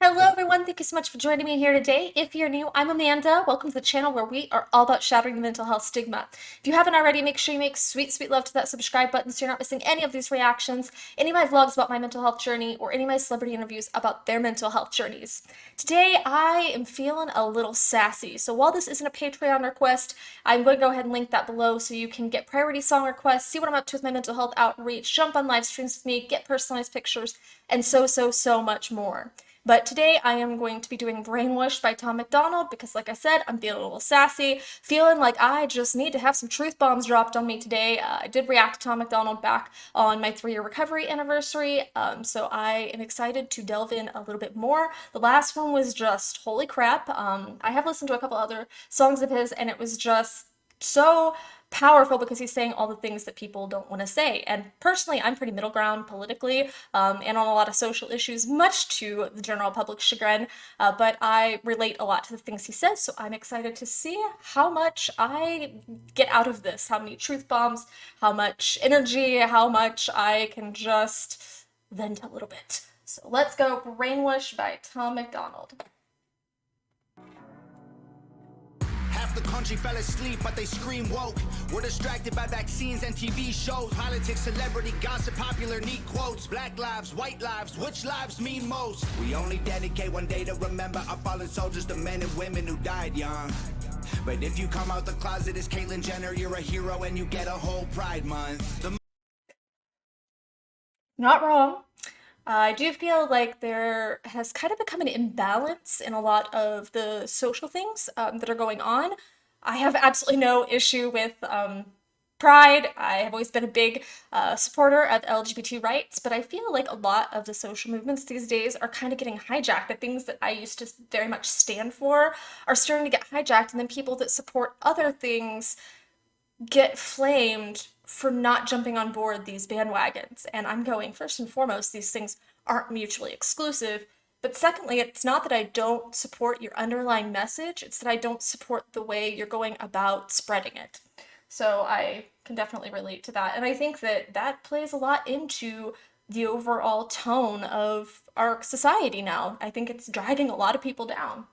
Hello everyone, thank you so much for joining me here today. If you're new, I'm Amanda. Welcome to the channel where we are all about shattering the mental health stigma. If you haven't already, make sure you make sweet love to that subscribe button so you're not missing any of these reactions, any of my vlogs about my mental health journey, or any of my celebrity interviews about their mental health journeys. Today, I am feeling a little sassy. So while this isn't a Patreon request, I'm going to go ahead and link that below so you can get priority song requests, see what I'm up to with my mental health outreach, jump on live streams with me, get personalized pictures, and so much more. But today I am going to be doing Brainwashed by Tom MacDonald because, like I said, I'm feeling a little sassy, feeling like I just need to have some truth bombs dropped on me today. I did react to Tom MacDonald back on my 3-year recovery anniversary, so I am excited to delve in a little bit more. The last one was just holy crap. I have listened to a couple other songs of his, and it was just so powerful because he's saying all the things that people don't want to say. And personally, I'm pretty middle ground politically and on a lot of social issues, much to the general public's chagrin. But I relate a lot to the things he says, so I'm excited to see how much I get out of this, how many truth bombs, how much energy, how much I can just vent a little bit. So let's go. Brainwashed by Tom MacDonald. Half the country fell asleep, but they scream woke. We're distracted by vaccines and TV shows. Politics, celebrity, gossip, popular, neat quotes. Black lives, white lives, which lives mean most? We only dedicate one day to remember our fallen soldiers, the men and women who died young. But if you come out the closet as Caitlyn Jenner, you're a hero and you get a whole Pride Month. Not wrong. I do feel like there has kind of become an imbalance in a lot of the social things that are going on. I have absolutely no issue with pride. I have always been a big supporter of LGBT rights, but I feel like a lot of the social movements these days are kind of getting hijacked. The things that I used to very much stand for are starting to get hijacked, and then people that support other things get flamed for not jumping on board these bandwagons. And I'm going, first and foremost, these things aren't mutually exclusive. But secondly, it's not that I don't support your underlying message, it's that I don't support the way you're going about spreading it. So I can definitely relate to that. And I think that that plays a lot into the overall tone of our society now. I think it's dragging a lot of people down.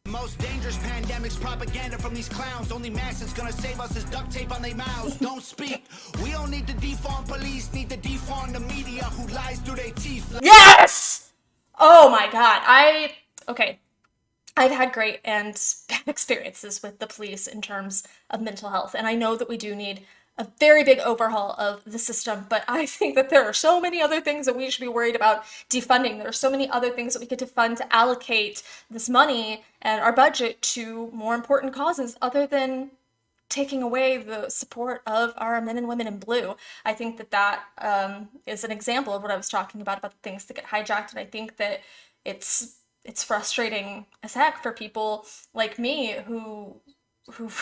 Most dangerous pandemics, propaganda from these clowns. Only mask that's gonna save us is duct tape on their mouths. Don't speak. We don't need to defund police, need to defund the media who lies through their teeth. Yes! Oh my god. Okay. I've had great and bad experiences with the police in terms of mental health, and I know that we do need a very big overhaul of the system, but I think that there are so many other things that we should be worried about defunding. There are so many other things that we could defund to allocate this money and our budget to more important causes other than taking away the support of our men and women in blue. I think that that is an example of what I was talking about the things that get hijacked, and I think that it's frustrating as heck for people like me who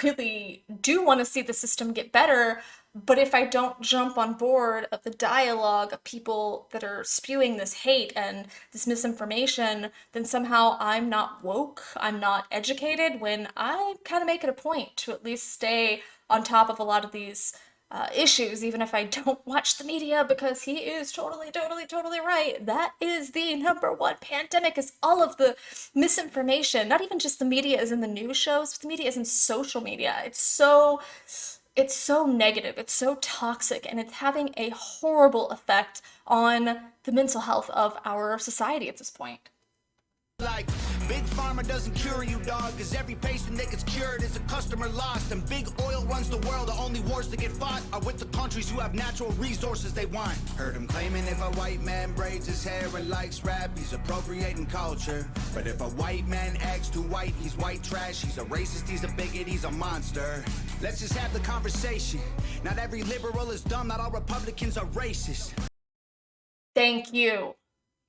really do want to see the system get better, but if I don't jump on board of the dialogue of people that are spewing this hate and this misinformation, then somehow I'm not woke, I'm not educated, when I kind of make it a point to at least stay on top of a lot of these issues, even if I don't watch the media, because he is totally right. That is the number one pandemic, is all of the misinformation. Not even just the media is in the news shows, but the media is in social media. It's so negative, it's so toxic, and it's having a horrible effect on the mental health of our society at this point. Like, big pharma doesn't cure you, dog, cause every patient that gets cured is a customer lost. And big oil runs the world, the only wars that get fought are with the countries who have natural resources they want. Heard him claiming if a white man braids his hair and likes rap, he's appropriating culture. But if a white man acts too white, he's white trash, he's a racist, he's a bigot, he's a monster. Let's just have the conversation. Not every liberal is dumb, not all Republicans are racist. Thank you.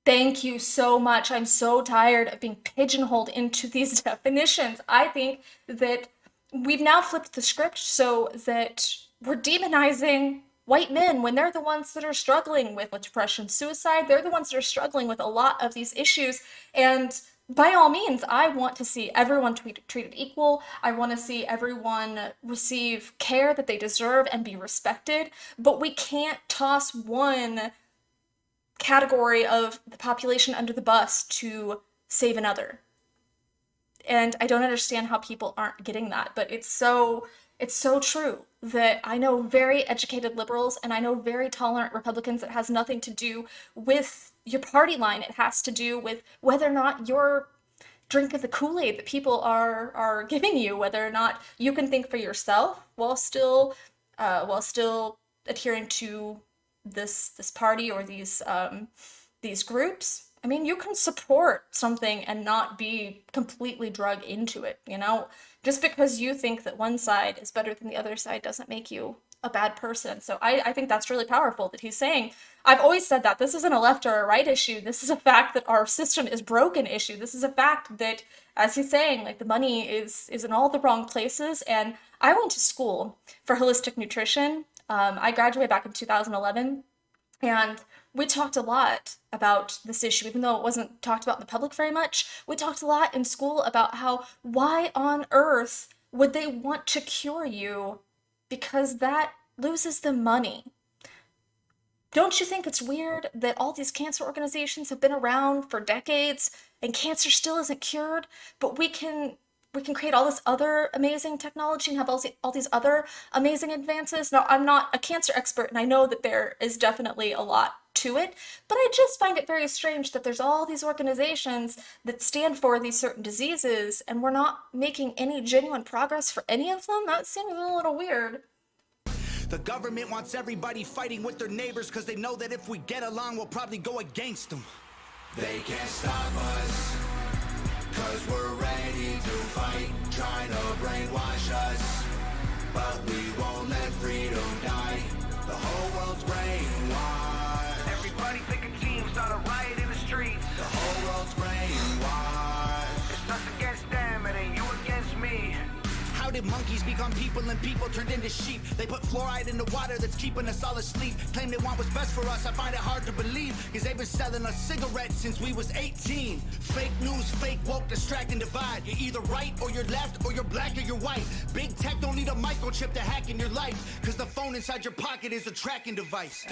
Thank you so much. I'm so tired of being pigeonholed into these definitions. I think that we've now flipped the script so that we're demonizing white men when they're the ones that are struggling with depression, suicide. They're the ones that are struggling with a lot of these issues. And by all means, I want to see everyone treated equal. I want to see everyone receive care that they deserve and be respected. But we can't toss one category of the population under the bus to save another. And I don't understand how people aren't getting that, but it's so true that I know very educated liberals and I know very tolerant Republicans. It has nothing to do with your party line. It has to do with whether or not you're drinking the Kool-Aid that people are giving you, whether or not you can think for yourself while still adhering to this party or these groups. I mean, you can support something and not be completely drug into it, you know? Just because you think that one side is better than the other side doesn't make you a bad person. So I think that's really powerful that he's saying, I've always said that this isn't a left or a right issue. This is a fact that our system is broken issue. This is a fact that, as he's saying, like the money is in all the wrong places. And I went to school for holistic nutrition. I graduated back in 2011. And we talked a lot about this issue, even though it wasn't talked about in the public very much. We talked a lot in school about how, why on earth would they want to cure you? Because that loses them money. Don't you think it's weird that all these cancer organizations have been around for decades and cancer still isn't cured, but we can create all this other amazing technology and have all these other amazing advances? Now, I'm not a cancer expert and I know that there is definitely a lot to it, but I just find it very strange that there's all these organizations that stand for these certain diseases and we're not making any genuine progress for any of them. That seems a little weird. The government wants everybody fighting with their neighbors because they know that if we get along, we'll probably go against them. They can't stop us because we're ready to fight, trying to brainwash us. But we won't let freedom die. The whole world's brainwashed. Everybody pick a team, start a riot in the streets. The whole world's brainwashed. It's us against them, it ain't you against me. How did monkeys become people and people turned into sheep? They put fluoride in the water that's keeping us all asleep. Claim they want what's best for us, I find it hard to believe. Cause they've been selling us cigarettes since we was 18. Fake news, fake woke, distract and divide. You're either right or you're left or you're black or you're white. Big tech don't need a microchip to hack in your life. Cause the phone inside your pocket is a tracking device.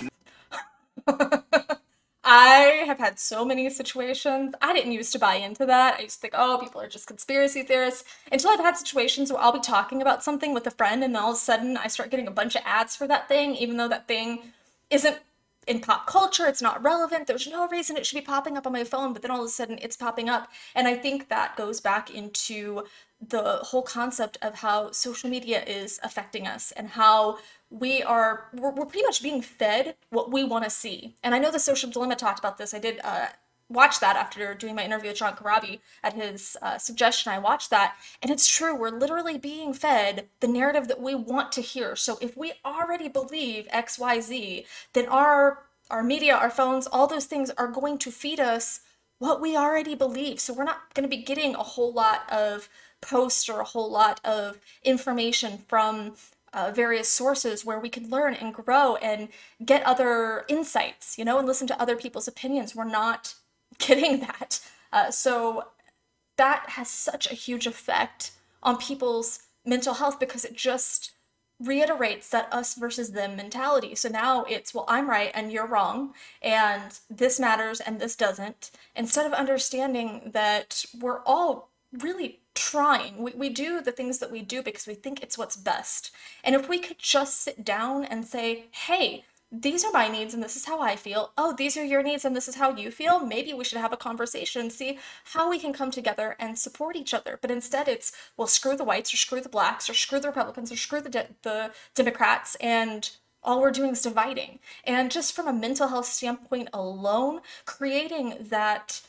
I have had so many situations. I didn't used to buy into that. I used to think, oh, people are just conspiracy theorists. Until I've had situations where I'll be talking about something with a friend, and then all of a sudden I start getting a bunch of ads for that thing, even though that thing isn't in pop culture, it's not relevant. There's no reason it should be popping up on my phone, but then all of a sudden it's popping up. And I think that goes back into the whole concept of how social media is affecting us and how we're pretty much being fed what we want to see. And I know the Social Dilemma talked about this. I did watch that after doing my interview with John Karabi at his suggestion. I watched that, and it's true. We're literally being fed the narrative that we want to hear. So if we already believe X, Y, Z, then our media, our phones, all those things are going to feed us what we already believe. So we're not going to be getting a whole lot of posts or a whole lot of information from various sources where we can learn and grow and get other insights, and listen to other people's opinions. We're not getting that. So that has such a huge effect on people's mental health because it just reiterates that us versus them mentality. So now it's, well, I'm right and you're wrong, and this matters and this doesn't, instead of understanding that we're all really trying. We do the things that we do because we think it's what's best. And if we could just sit down and say, hey, these are my needs and this is how I feel. Oh, these are your needs and this is how you feel. Maybe we should have a conversation and see how we can come together and support each other. But instead it's, well, screw the whites or screw the blacks or screw the Republicans or screw the Democrats, and all we're doing is dividing. And just from a mental health standpoint alone, creating that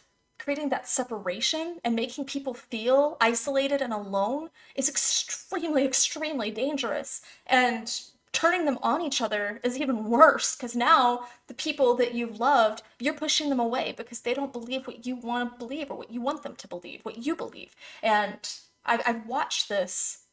separation and making people feel isolated and alone is extremely, extremely dangerous. And turning them on each other is even worse because now the people that you've loved, you're pushing them away because they don't believe what you want to believe or what you want them to believe, what you believe. And I've watched this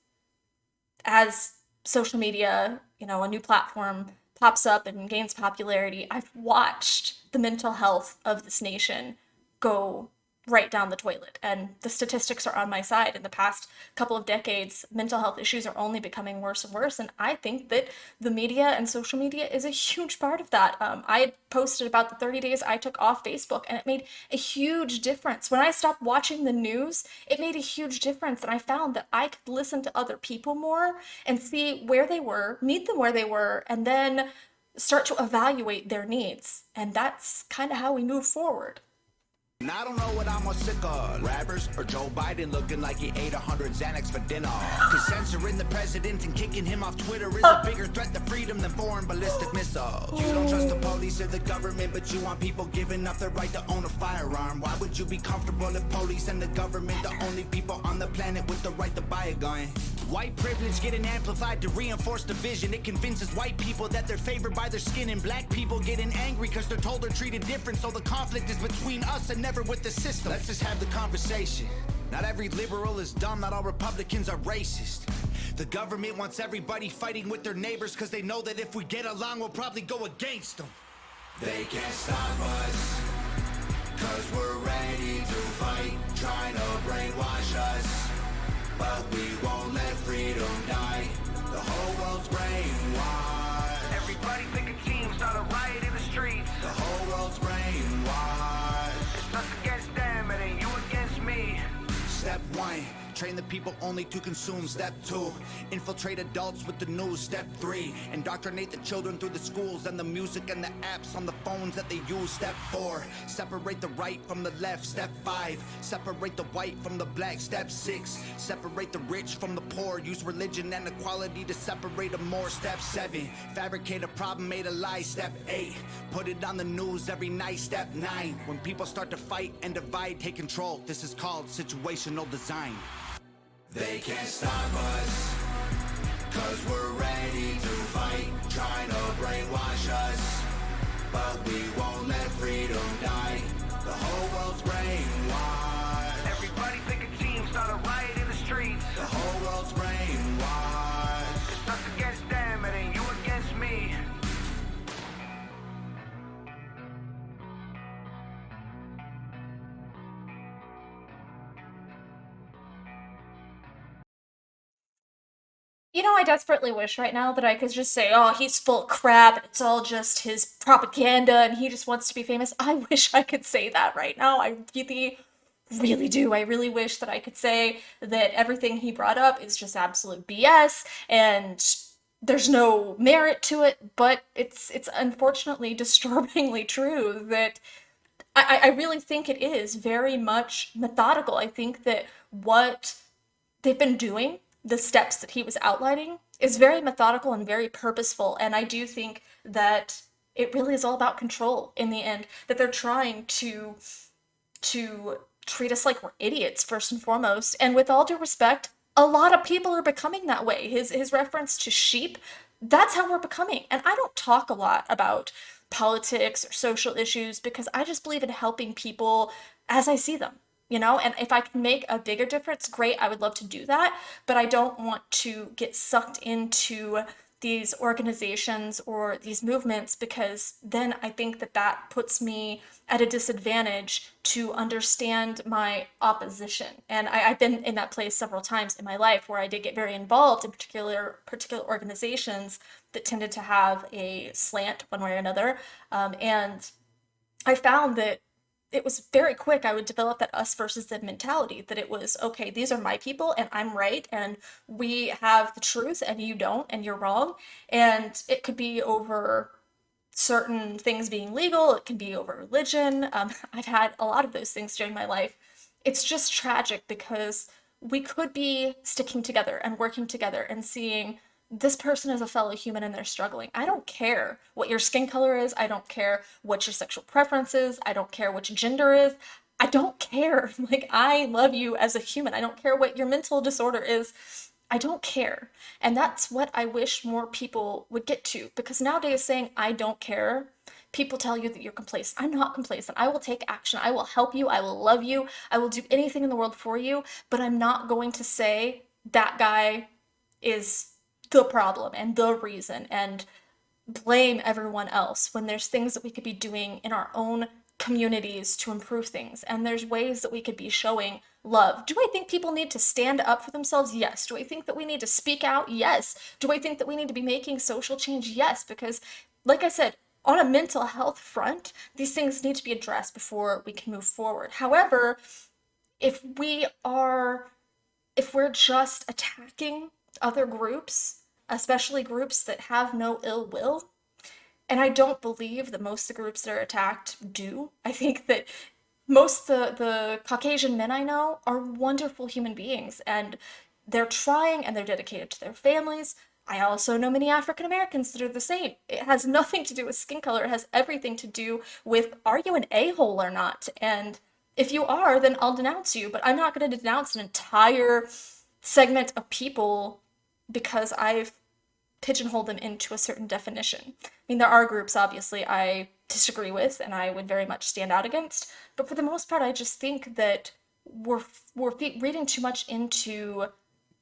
as social media, a new platform pops up and gains popularity. I've watched the mental health of this nation go right down the toilet. And the statistics are on my side. In the past couple of decades, mental health issues are only becoming worse and worse. And I think that the media and social media is a huge part of that. I had posted about the 30 days I took off Facebook, and it made a huge difference. When I stopped watching the news, it made a huge difference. And I found that I could listen to other people more and see where they were, meet them where they were, and then start to evaluate their needs. And that's kind of how we move forward. And I don't know what I'm more sick of, rappers or Joe Biden looking like he ate 100 Xanax for dinner. Cause censoring the president and kicking him off Twitter is a bigger threat to freedom than foreign ballistic missiles. You don't trust the police or the government, but you want people giving up their right to own a firearm. Why would you be comfortable if police and the government the only people on the planet with the right to buy a gun? White privilege getting amplified to reinforce division. It convinces white people that they're favored by their skin, and black people getting angry because they're told they're treated different. So the conflict is between us and never with the system. Let's just have the conversation. Not every liberal is dumb, not all Republicans are racist. The government wants everybody fighting with their neighbors because they know that if we get along, we'll probably go against them. They can't stop us, cause we're ready to fight, trying to brainwash us. But we won't let freedom die. The whole world's brainwashed. Everybody pick a team, start a riot in the streets. The whole world's brainwashed. It's us against them, it ain't you against me. Step 1, train the people only to consume. Step 2, infiltrate adults with the news. Step 3, indoctrinate the children through the schools and the music and the apps on the phones that they use. Step 4, separate the right from the left. Step 5, separate the white from the black. Step 6, separate the rich from the poor. Use religion and equality to separate them more. Step 7, fabricate a problem, made a lie. Step 8, put it on the news every night. Step 9, when people start to fight and divide, take control. This is called situational design. They can't stop us, cause we're ready to fight, trying to brainwash us. But we won't let freedom die. The whole world's brainwashed. Everybody pick a team, start a riot in the streets. The whole world's brainwashed. It's us against them, it ain't you against me. You know, I desperately wish right now that I could just say, oh, he's full of crap and it's all just his propaganda and he just wants to be famous. I wish I could say that right now. I really, really do. I really wish that I could say that everything he brought up is just absolute BS and there's no merit to it, but it's unfortunately disturbingly true that I really think it is very much methodical. I think that what they've been doing, the steps that he was outlining, is very methodical and very purposeful. And I do think that it really is all about control in the end, that they're trying to treat us like we're idiots first and foremost. And with all due respect, a lot of people are becoming that way. His reference to sheep, that's how we're becoming. And I don't talk a lot about politics or social issues because I just believe in helping people as I see them, you know? And if I can make a bigger difference, great, I would love to do that. But I don't want to get sucked into these organizations or these movements because then I think that that puts me at a disadvantage to understand my opposition. And I've been in that place several times in my life where I did get very involved in particular organizations that tended to have a slant one way or another. And I found that it was very quick. I would develop that us versus them mentality, that it was, okay, these are my people and I'm right and we have the truth and you don't and you're wrong. And it could be over certain things being legal, it can be over religion. I've had a lot of those things during my life. It's just tragic because we could be sticking together and working together and seeing this person is a fellow human and they're struggling. I don't care what your skin color is. I don't care what your sexual preference is. I don't care what your gender is. I don't care. Like, I love you as a human. I don't care what your mental disorder is. I don't care. And that's what I wish more people would get to. Because nowadays, saying I don't care, people tell you that you're complacent. I'm not complacent. I will take action. I will help you. I will love you. I will do anything in the world for you. But I'm not going to say that guy is the problem and the reason and blame everyone else when there's things that we could be doing in our own communities to improve things, and there's ways that we could be showing love. Do I think people need to stand up for themselves? Yes. Do I think that we need to speak out? Yes. Do I think that we need to be making social change? Yes, because like I said, on a mental health front, these things need to be addressed before we can move forward. However, if we are if we're just attacking other groups, especially groups that have no ill will, and I don't believe that most of the groups that are attacked do. I think that most the Caucasian men I know are wonderful human beings, and they're trying and they're dedicated to their families. I also know many African Americans that are the same. It has nothing to do with skin color. It has everything to do with, are you an a-hole or not? And if you are, then I'll denounce you. But I'm not going to denounce an entire segment of people because I've pigeonhole them into a certain definition. I mean, there are groups, obviously, I disagree with and I would very much stand out against, but for the most part, I just think that we're reading too much into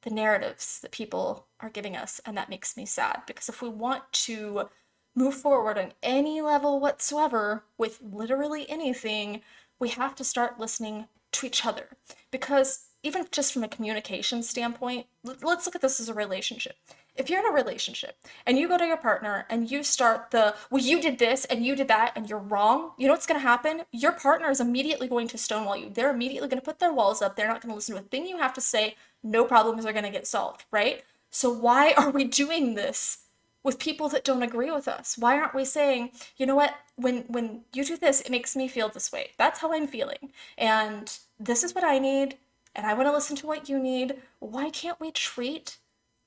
the narratives that people are giving us, and that makes me sad, because if we want to move forward on any level whatsoever with literally anything, we have to start listening to each other. Because even just from a communication standpoint, let's look at this as a relationship. If you're in a relationship and you go to your partner and you start well, you did this and you did that and you're wrong, you know what's going to happen? Your partner is immediately going to stonewall you. They're immediately going to put their walls up. They're not going to listen to a thing you have to say. No problems are going to get solved, right? So why are we doing this with people that don't agree with us? Why aren't we saying, you know what, when you do this, it makes me feel this way. That's how I'm feeling. And this is what I need, and I want to listen to what you need. Why can't we treat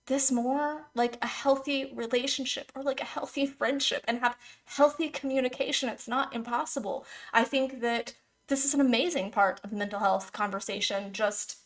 this more like a healthy relationship or like a healthy friendship and have healthy communication? It's not impossible. I think that this is an amazing part of the mental health conversation, just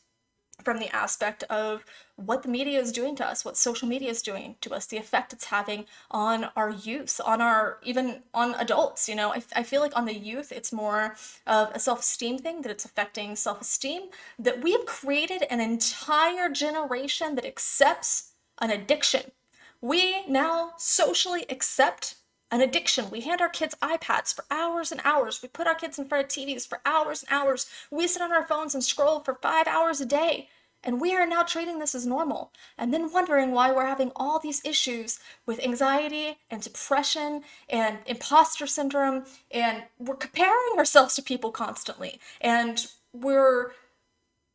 from the aspect of what the media is doing to us, what social media is doing to us, the effect it's having on our youth, on our, even on adults. You know, I feel like on the youth, it's more of a self-esteem thing, that it's affecting self-esteem, that we have created an entire generation that accepts an addiction. We now socially accept an addiction. We hand our kids iPads for hours and hours. We put our kids in front of TVs for hours and hours. We sit on our phones and scroll for 5 hours a day. And we are now treating this as normal, and then wondering why we're having all these issues with anxiety and depression and imposter syndrome, and we're comparing ourselves to people constantly, and we're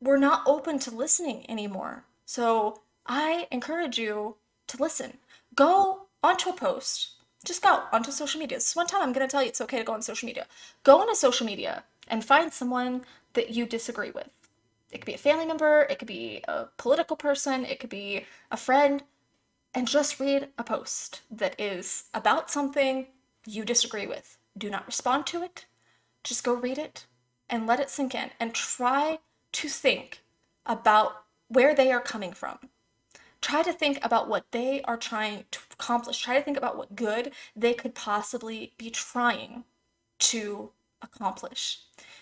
not open to listening anymore. So I encourage you to listen. Go onto a post. Just go onto social media. This is one time I'm going to tell you it's okay to go on social media. Go onto social media and find someone that you disagree with. It could be a family member, it could be a political person, it could be a friend, and just read a post that is about something you disagree with. Do not respond to it. Just go read it and let it sink in, and try to think about where they are coming from. Try to think about what they are trying to accomplish. Try to think about what good they could possibly be trying to accomplish.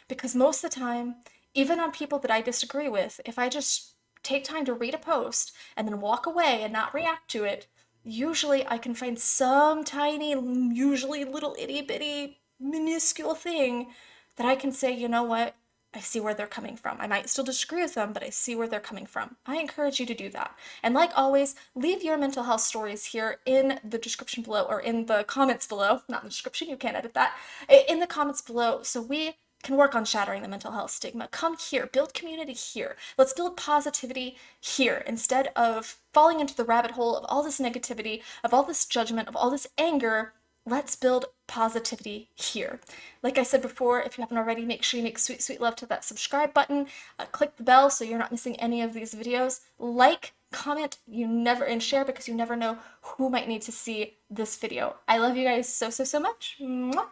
Because most of the time, even on people that I disagree with, if I just take time to read a post and then walk away and not react to it, usually I can find some tiny, usually little itty bitty, minuscule thing that I can say, you know what? I see where they're coming from. I might still disagree with them, but I see where they're coming from. I encourage you to do that. And like always, leave your mental health stories here in the description below, or in the comments below. Not in the description, you can't edit that. In the comments below, so we can work on shattering the mental health stigma. Come here, build community here. Let's build positivity here, instead of falling into the rabbit hole of all this negativity, of all this judgment, of all this anger. Let's build positivity here. Like I said before, if you haven't already, make sure you make sweet, sweet love to that subscribe button. Click the bell so you're not missing any of these videos. Like, comment, and share, because you never know who might need to see this video. I love you guys so, so, so much. Mwah.